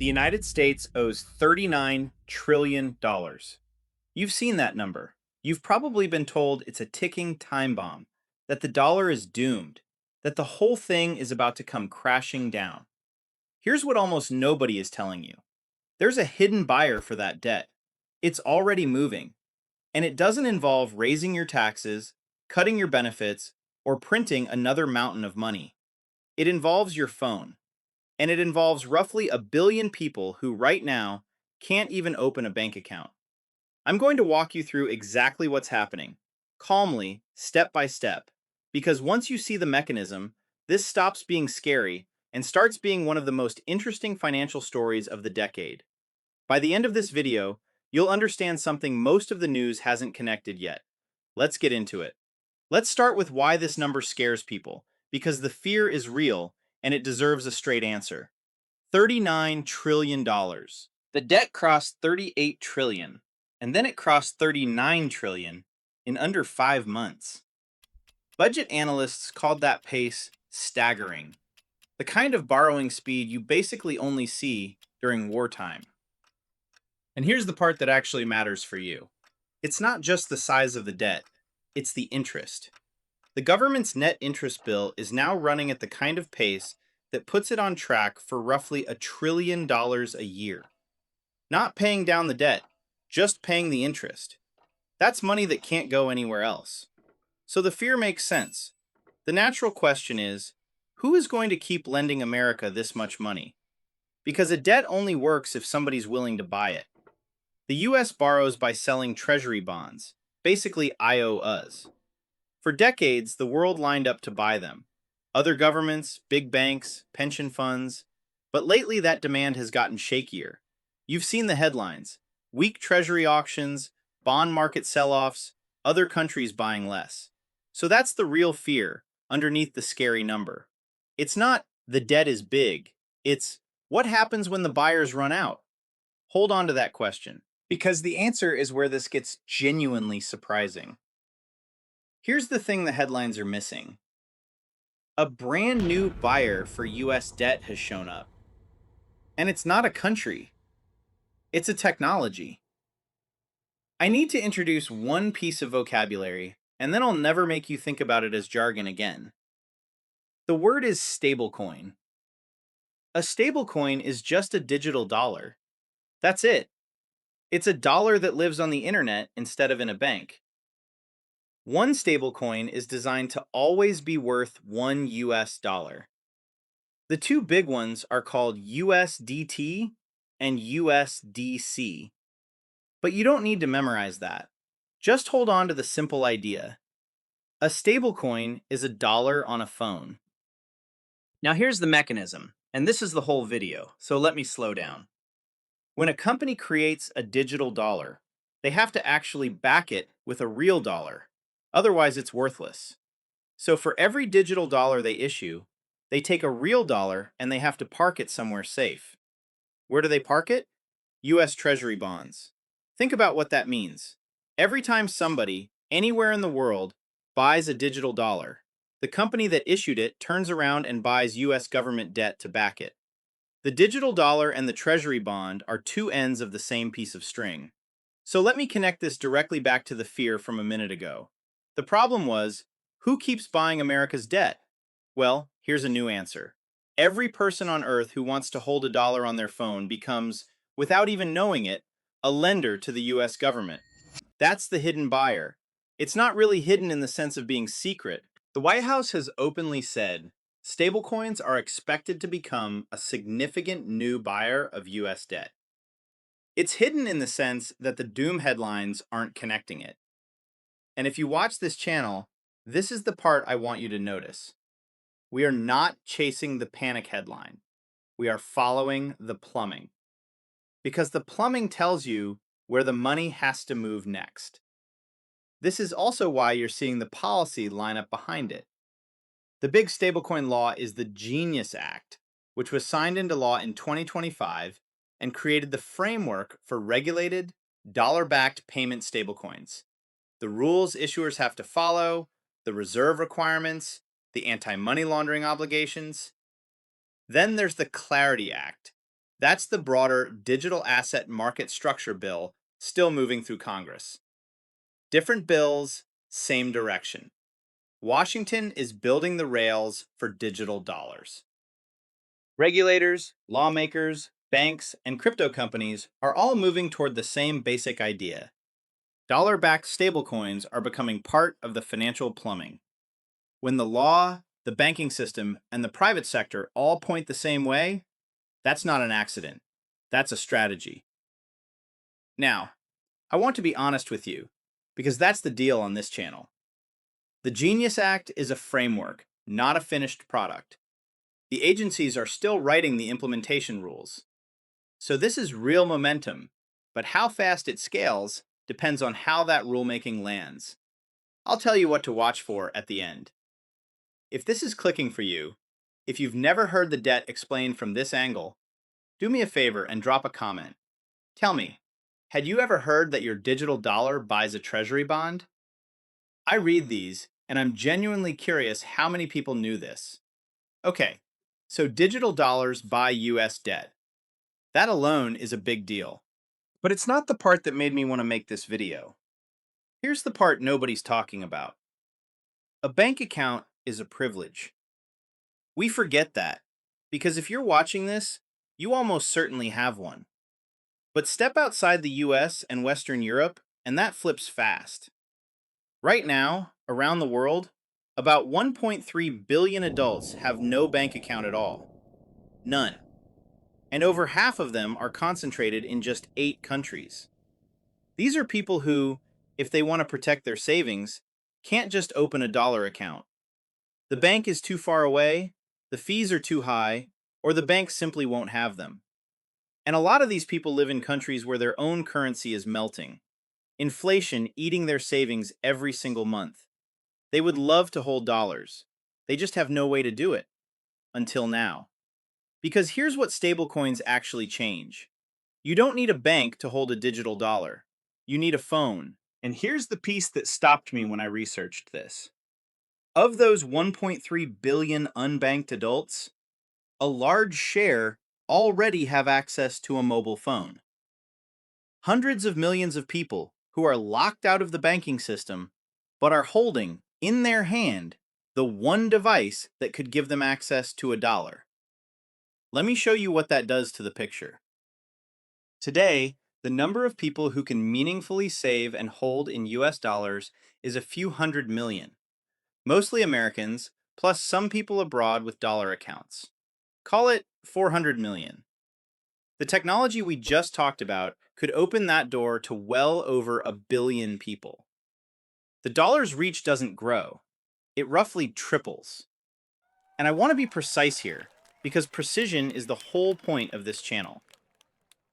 The United States owes $39 trillion. You've seen that number. You've probably been told it's a ticking time bomb, that the dollar is doomed, that the whole thing is about to come crashing down. Here's what almost nobody is telling you. There's a hidden buyer for that debt. It's already moving, and it doesn't involve raising your taxes, cutting your benefits, or printing another mountain of money. It involves your phone. And it involves roughly a billion people who right now can't even open a bank account. I'm going to walk you through exactly what's happening, calmly, step by step, because once you see the mechanism, this stops being scary and starts being one of the most interesting financial stories of the decade. By the end of this video, you'll understand something most of the news hasn't connected yet. Let's get into it. Let's start with why this number scares people, because the fear is real and it deserves a straight answer. $39 trillion. The debt crossed 38 trillion, and then it crossed 39 trillion in under 5 months. Budget analysts called that pace staggering, the kind of borrowing speed you basically only see during wartime. And here's the part that actually matters for you. It's not just the size of the debt, it's the interest. The government's net interest bill is now running at the kind of pace that puts it on track for roughly $1 trillion a year. Not paying down the debt, just paying the interest. That's money that can't go anywhere else. So the fear makes sense. The natural question is, who is going to keep lending America this much money? Because a debt only works if somebody's willing to buy it. The US borrows by selling treasury bonds, basically IOUs. For decades, the world lined up to buy them. Other governments, big banks, pension funds. But lately that demand has gotten shakier. You've seen the headlines. Weak treasury auctions, bond market sell-offs, other countries buying less. So that's the real fear underneath the scary number. It's not the debt is big. It's what happens when the buyers run out? Hold on to that question, because the answer is where this gets genuinely surprising. Here's the thing the headlines are missing. A brand new buyer for US debt has shown up. And it's not a country, it's a technology. I need to introduce one piece of vocabulary, and then I'll never make you think about it as jargon again. The word is stablecoin. A stablecoin is just a digital dollar. That's it. It's a dollar that lives on the internet instead of in a bank. One stablecoin is designed to always be worth one US dollar. The two big ones are called USDT and USDC. But you don't need to memorize that. Just hold on to the simple idea. A stablecoin is a dollar on a phone. Now here's the mechanism, and this is the whole video, so let me slow down. When a company creates a digital dollar, they have to actually back it with a real dollar. Otherwise, it's worthless. So for every digital dollar they issue, they take a real dollar and they have to park it somewhere safe. Where do they park it? US Treasury bonds. Think about what that means. Every time somebody, anywhere in the world, buys a digital dollar, the company that issued it turns around and buys US government debt to back it. The digital dollar and the treasury bond are two ends of the same piece of string. So let me connect this directly back to the fear from a minute ago. The problem was, who keeps buying America's debt? Well, here's a new answer. Every person on Earth who wants to hold a dollar on their phone becomes, without even knowing it, a lender to the US government. That's the hidden buyer. It's not really hidden in the sense of being secret. The White House has openly said, stablecoins are expected to become a significant new buyer of US debt. It's hidden in the sense that the doom headlines aren't connecting it. And if you watch this channel, this is the part I want you to notice. We are not chasing the panic headline. We are following the plumbing. Because the plumbing tells you where the money has to move next. This is also why you're seeing the policy line up behind it. The big stablecoin law is the Genius Act, which was signed into law in 2025 and created the framework for regulated, dollar-backed payment stablecoins. The rules issuers have to follow, the reserve requirements, the anti-money laundering obligations. Then there's the Clarity Act, That's the broader Digital Asset Market Structure Bill still moving through Congress. Different bills, same direction. Washington is building the rails for digital dollars. Regulators, lawmakers, banks, and crypto companies are all moving toward the same basic idea. Dollar backed stablecoins are becoming part of the financial plumbing. When the law, the banking system, and the private sector all point the same way, that's not an accident. That's a strategy. Now, I want to be honest with you, because that's the deal on this channel. The Genius Act is a framework, not a finished product. The agencies are still writing the implementation rules. So this is real momentum, but how fast it scales depends on how that rulemaking lands. I'll tell you what to watch for at the end. If this is clicking for you, if you've never heard the debt explained from this angle, do me a favor and drop a comment. Tell me, had you ever heard that your digital dollar buys a treasury bond? I read these, and I'm genuinely curious how many people knew this. Okay, so digital dollars buy US debt. That alone is a big deal. But it's not the part that made me want to make this video. Here's the part nobody's talking about. A bank account is a privilege. We forget that, because if you're watching this, you almost certainly have one. But step outside the US and Western Europe, and that flips fast. Right now, around the world, about 1.3 billion adults have no bank account at all. None. And over half of them are concentrated in just 8 countries. These are people who, if they want to protect their savings, can't just open a dollar account. The bank is too far away, the fees are too high, or the bank simply won't have them. And a lot of these people live in countries where their own currency is melting. Inflation eating their savings every single month. They would love to hold dollars. They just have no way to do it. Until now. Because here's what stablecoins actually change. You don't need a bank to hold a digital dollar. You need a phone. And here's the piece that stopped me when I researched this. Of those 1.3 billion unbanked adults, a large share already have access to a mobile phone. Hundreds of millions of people who are locked out of the banking system, but are holding in their hand the one device that could give them access to a dollar. Let me show you what that does to the picture. Today, the number of people who can meaningfully save and hold in US dollars is a few hundred million. Mostly Americans, plus some people abroad with dollar accounts. Call it 400 million. The technology we just talked about could open that door to well over a billion people. The dollar's reach doesn't grow. It roughly triples. And I want to be precise here, because precision is the whole point of this channel.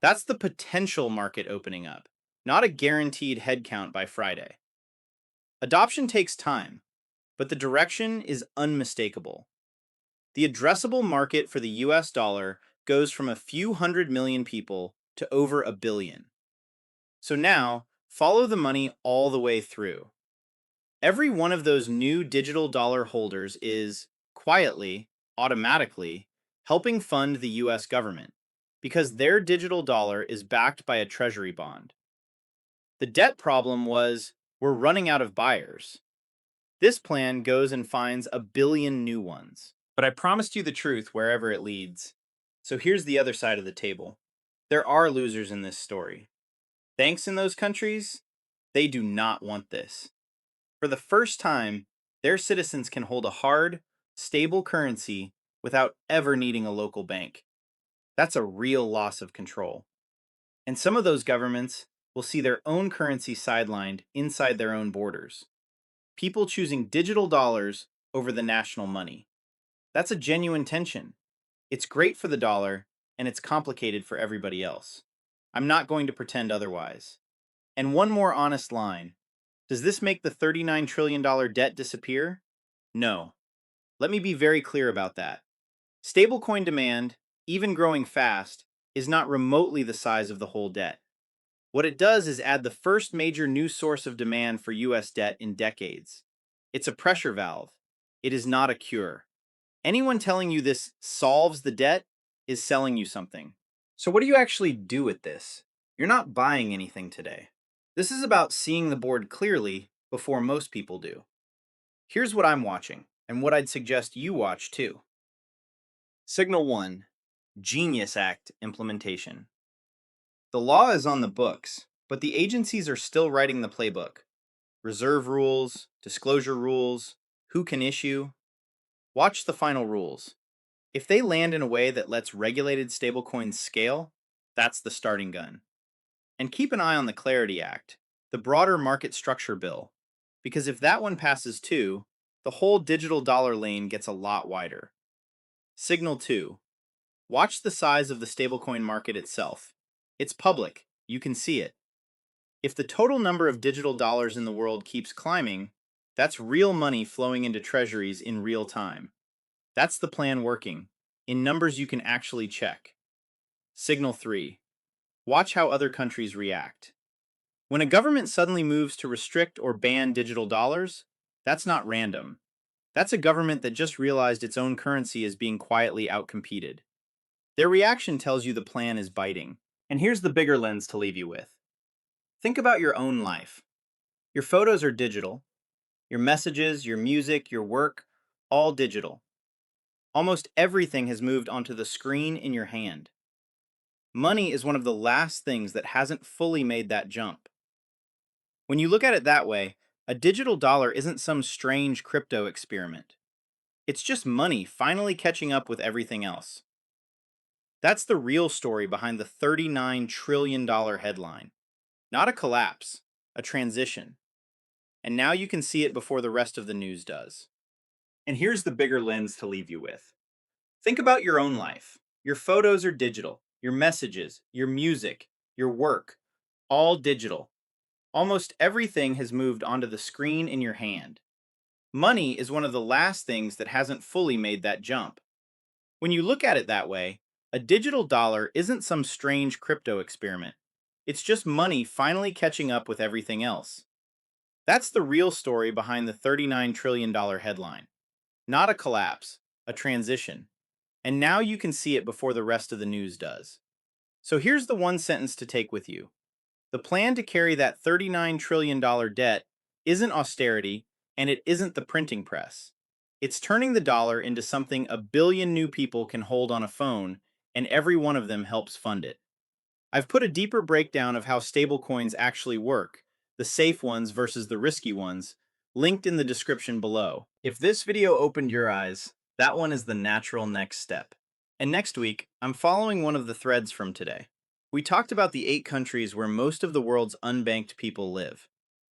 That's the potential market opening up, not a guaranteed headcount by Friday. Adoption takes time, but the direction is unmistakable. The addressable market for the US dollar goes from a few hundred million people to over a billion. So now, follow the money all the way through. Every one of those new digital dollar holders is, quietly, automatically, helping fund the US government, because their digital dollar is backed by a treasury bond. The debt problem was, we're running out of buyers. This plan goes and finds a billion new ones. But I promised you the truth wherever it leads. So here's the other side of the table. There are losers in this story. Banks in those countries, they do not want this. For the first time, their citizens can hold a hard, stable currency without ever needing a local bank. That's a real loss of control. And some of those governments will see their own currency sidelined inside their own borders. People choosing digital dollars over the national money. That's a genuine tension. It's great for the dollar, and it's complicated for everybody else. I'm not going to pretend otherwise. And one more honest line. Does this make the $39 trillion debt disappear? No. Let me be very clear about that. Stablecoin demand, even growing fast, is not remotely the size of the whole debt. What it does is add the first major new source of demand for US debt in decades. It's a pressure valve. It is not a cure. Anyone telling you this solves the debt is selling you something. So, what do you actually do with this? You're not buying anything today. This is about seeing the board clearly before most people do. Here's what I'm watching, and what I'd suggest you watch too. Signal 1, Genius Act implementation. The law is on the books, but the agencies are still writing the playbook. Reserve rules, disclosure rules, who can issue. Watch the final rules. If they land in a way that lets regulated stablecoins scale, that's the starting gun. And keep an eye on the Clarity Act, the broader market structure bill, because if that one passes too, the whole digital dollar lane gets a lot wider. Signal 2. Watch the size of the stablecoin market itself. It's public, you can see it. If the total number of digital dollars in the world keeps climbing, that's real money flowing into treasuries in real time. That's the plan working, in numbers you can actually check. Signal 3. Watch how other countries react. When a government suddenly moves to restrict or ban digital dollars, that's not random. That's a government that just realized its own currency is being quietly outcompeted. Their reaction tells you the plan is biting. And here's the bigger lens to leave you with. Think about your own life. Your photos are digital. Your messages, your music, your work, all digital. Almost everything has moved onto the screen in your hand. Money is one of the last things that hasn't fully made that jump. When you look at it that way, a digital dollar isn't some strange crypto experiment. It's just money finally catching up with everything else. That's the real story behind the $39 trillion headline. Not a collapse, a transition. And now you can see it before the rest of the news does. And here's the bigger lens to leave you with. Think about your own life. Your photos are digital, your messages, your music, your work, all digital. Almost everything has moved onto the screen in your hand. Money is one of the last things that hasn't fully made that jump. When you look at it that way, a digital dollar isn't some strange crypto experiment. It's just money finally catching up with everything else. That's the real story behind the $39 trillion headline. Not a collapse, a transition. And now you can see it before the rest of the news does. So here's the one sentence to take with you. The plan to carry that $39 trillion debt isn't austerity, and it isn't the printing press. It's turning the dollar into something a billion new people can hold on a phone, and every one of them helps fund it. I've put a deeper breakdown of how stablecoins actually work, the safe ones versus the risky ones, linked in the description below. If this video opened your eyes, that one is the natural next step. And next week, I'm following one of the threads from today. We talked about the 8 countries where most of the world's unbanked people live.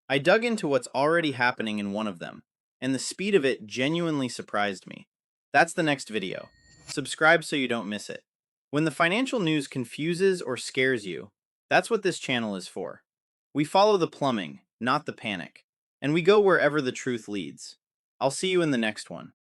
I dug into what's already happening in one of them, and the speed of it genuinely surprised me. That's the next video. Subscribe so you don't miss it. When the financial news confuses or scares you, that's what this channel is for. We follow the plumbing, not the panic, and we go wherever the truth leads. I'll see you in the next one.